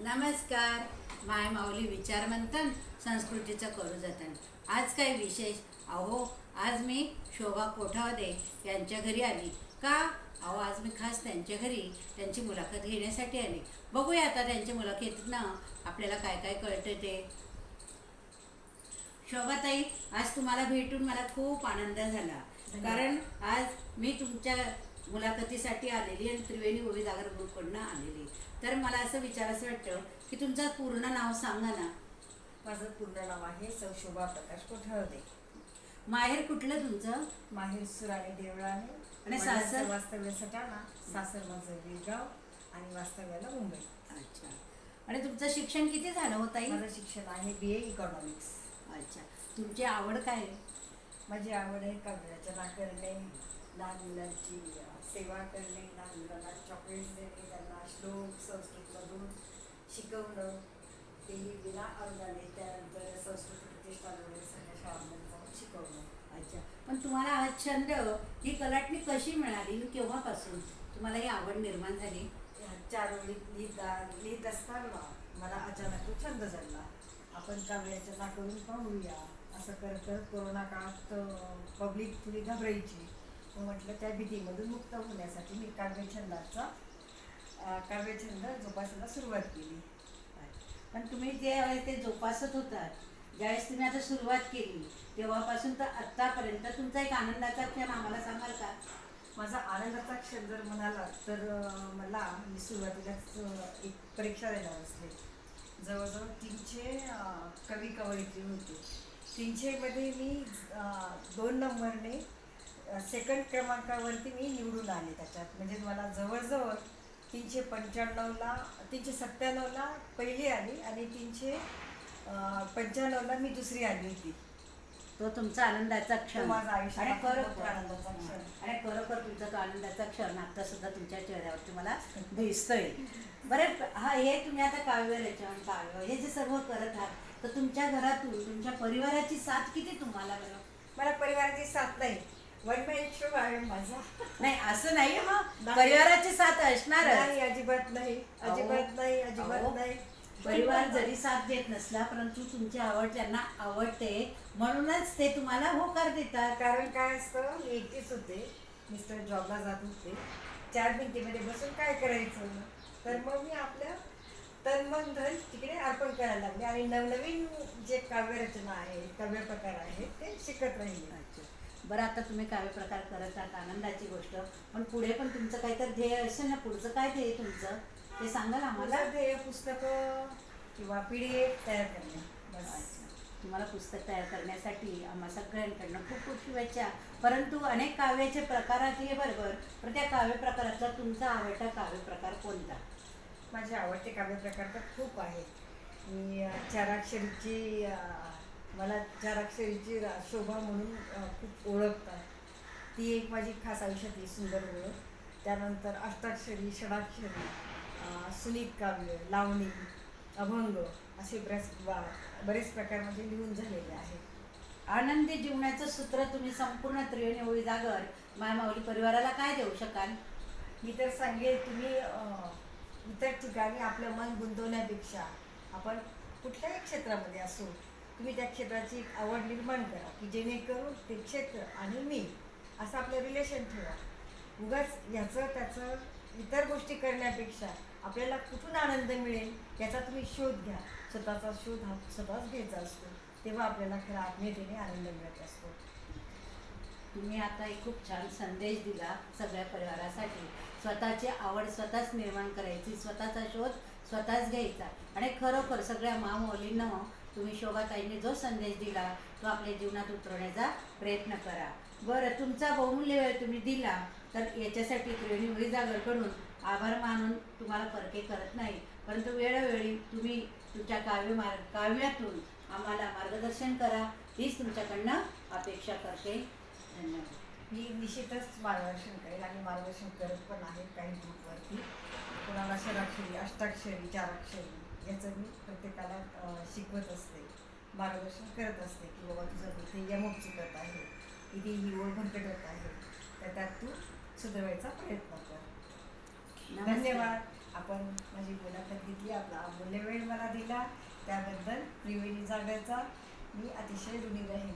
नमस्कार. माय माऊली विचार मंथन संस्कृतीचं करू जतन. आज काय विशेष? अहो, आज मी शोभा कोठावदे यांच्या घरी आली. का? अहो, आज मी खास त्यांच्या घरी त्यांची मुलाखत घेण्यासाठी आली. बघूया आता त्यांच्या मुलाखतीतनं आपल्याला काय काय कळतं ते. शोभाताई, आज तुम्हाला भेटून मला खूप आनंद झाला. कारण आज मी तुमच्या मुलाखतीसाठी आलेली आणि त्रिवेणी ओवी जागर ग्रुपकडनं आलेली. तर मला असं विचारायचं वाटतं की तुमचं पूर्ण नाव सांगा ना. माझं पूर्ण नाव आहे सौ शोभा प्रकाश कोठावदे. माहेर कुठलं तुमचं? माहेर सुराणे देवळाने आणि सासर? वास्तव्य सटाणा. सासर माझं वीरगाव आणि वास्तव्याला मुंबई. अच्छा. आणि तुमचं शिक्षण किती झालं होतं? माझं शिक्षण आहे BA इकॉनॉमिक्स. अच्छा. तुमची आवड काय आहे? माझी आवड आहे काव्यरचना करणे, लहान मुलांची सेवा करणे, लहान मुलांना चॉकलेट्स देणे, त्यांना श्लोक संस्कृतमधून शिकवणं, तेही विना अनुदाने. त्यानंतर संस्कृत प्रतिष्ठानमध्ये सगळ्या शाळांमध्ये जाऊन शिकवणं. अच्छा. पण तुम्हाला हा छंद, ही कलाटणी कशी मिळाली? केव्हापासून तुम्हाला ही आवड निर्माण झाली? चार ओळीत लिहित असताना मला अचानक तो छंद झाला. आपण काव्यरचना करून पाहूया असं करत कोरोना काळात पब्लिक थोडी घाबरायची. मग म्हटलं त्या भीतीमधून मुक्त होण्यासाठी मी काव्यछंद जोपासायला सुरुवात केली. पण तुम्ही ज्यावेळेस ते जोपासत होतात, ज्यावेळेस तुम्ही आता सुरुवात केली तेव्हापासून तर आत्तापर्यंत तुमचा एक आनंदाचा क्षण आम्हाला सांगाल का? माझा आनंदाचा क्षण जर म्हणाला तर मला मी सुरुवातीलाच एक परीक्षा द्यायला बसले. जवळजवळ 300 कवी कवयित्री होते. 300मध्ये मी 2 नंबरने सेकंड क्रमांकावरती मी निवडून आले त्याच्यात. म्हणजे मला जवळजवळ 397ला पहिली आली आणि 395ला मी दुसरी आली होती. तो तुमचा आनंदाचा क्षण. माझा आयुष्यात आणि खरोखर आनंदाचा क्षण. आणि खरोखर तुमचा तो आनंदाचा क्षण आता सुद्धा तुमच्या चेहऱ्यावरती मला दिसतोय. बरं, हे तुम्ही आता काव्य हे जे सर्व करत आहात, तर तुमच्या घरातून तुमच्या परिवाराची साथ किती तुम्हाला? मला परिवाराची साथ नाही, वन मॅन शो आहे माझा. नाही, असं नाही. परिवाराची साथ असणार. नाही, अजिबात नाही, अजिबात नाही, अजिबात नाही. परिवार जरी साथ देत नसला, परंतु तुमची आवड त्यांना आवडते म्हणूनच ते तुम्हाला होकार देतात. कारण काय असतं, मी एकटीच होते, मिस्टर जॉबला जात होते. 4 भिंतीमध्ये बसून काय करायचं? तर मग मी आपल्या तन मन धन तिकडे अर्पण करायला लागले आणि नवनवीन जे काव्यरचना आहे, काव्य प्रकार आहेत ते शिकत राहिले. बरं, आता तुम्ही काव्य प्रकार करत आहात, आनंदाची गोष्ट. पण पुढे पण तुमचं काहीतरी ध्येय असेल ना. पुढचं काय ध्येय तुमचं ते सांगाल आम्हाला? ध्येय पुस्तकं किंवा PDF तयार करणे. तुम्हाला पुस्तक तयार करण्यासाठी आम्हा सगळ्यांकडनं खूप खूप शुभेच्छा. परंतु अनेक काव्याचे प्रकारात हे बरोबर, पण त्या काव्य प्रकारातला तुमचा आवडता काव्य प्रकार कोणता? माझे आवडते काव्य प्रकार तर खूप आहेत. मी चाराक्षरीची मला चाराक्षरीची शोभा म्हणून खूप ओळखतात. ती एक माझी खास आयुष्यातली सुंदर ओळख. त्यानंतर अष्टाक्षरी, षडाक्षरी, सुनीत काव्य, लावणी, अभंग असे बरेच प्रकार म्हणजे लिहून झालेले आहेत. आनंदी जीवनाचं सूत्र तुम्ही संपूर्ण त्रिवेणी ओवी जागर माय माऊली परिवाराला काय देऊ शकाल? मी तर सांगेन, तुम्ही इतर ठिकाणी आपलं मन गुंतवण्यापेक्षा आपण कुठल्याही क्षेत्रामध्ये असो, तुम्ही त्या क्षेत्राची एक आवड निर्माण करा की जेणेकरून ते क्षेत्र आणि मी असं आपलं रिलेशन ठेवा. उगाच ह्याचं त्याचं इतर गोष्टी करण्यापेक्षा आपल्याला कुठून आनंद मिळेल याचा तुम्ही शोध घ्या. स्वतःचा शोध हा स्वतःच घ्यायचा असतो, तेव्हा आपल्याला खरा आत्मीयतेने आनंद मिळत असतो. तुम्ही आता एक खूप छान संदेश दिला सगळ्या परिवारासाठी. स्वतःची आवड स्वतःच निर्माण करायची, स्वतःचा शोध स्वतःच घ्यायचा. आणि खरोखर सगळ्या माऊलींना तुम्ही शोभाताईंनी जो संदेश दिला तो आपल्या जीवनात उतरवण्याचा प्रयत्न करा. बरं, तुमचा बहुमूल्य वेळ तुम्ही दिला, तर याच्यासाठी त्रिवेणी ओवी जागरकडून आभार मानून तुम्हाला परके करत नाही. परंतु वेळोवेळी तुम्ही तुमच्या काव्यातून आम्हाला मार्गदर्शन करा, हीच तुमच्याकडनं अपेक्षा करते. धन्यवाद. मी निश्चितच मार्गदर्शन करेल आणि मार्गदर्शन करत पण आहे काही ग्रुपवरती. कोणाला षडाक्षरी, अष्टाक्षरी, चाराक्षरी याचं मी प्रत्येकाला शिकवत असते, मार्गदर्शन करत असते की बाबा तुझं इथे यमक चुकत आहे, इथे ही ओळ भरकटत आहे, तर त्यात तू सुधारायचा प्रयत्न कर. धन्यवाद. आपण माझी मुलाखत घेतली. आपला अमूल्य वेळ मला दिला त्याबद्दल त्रिवेणी जागरचा मी अतिशय ऋणी राहीन.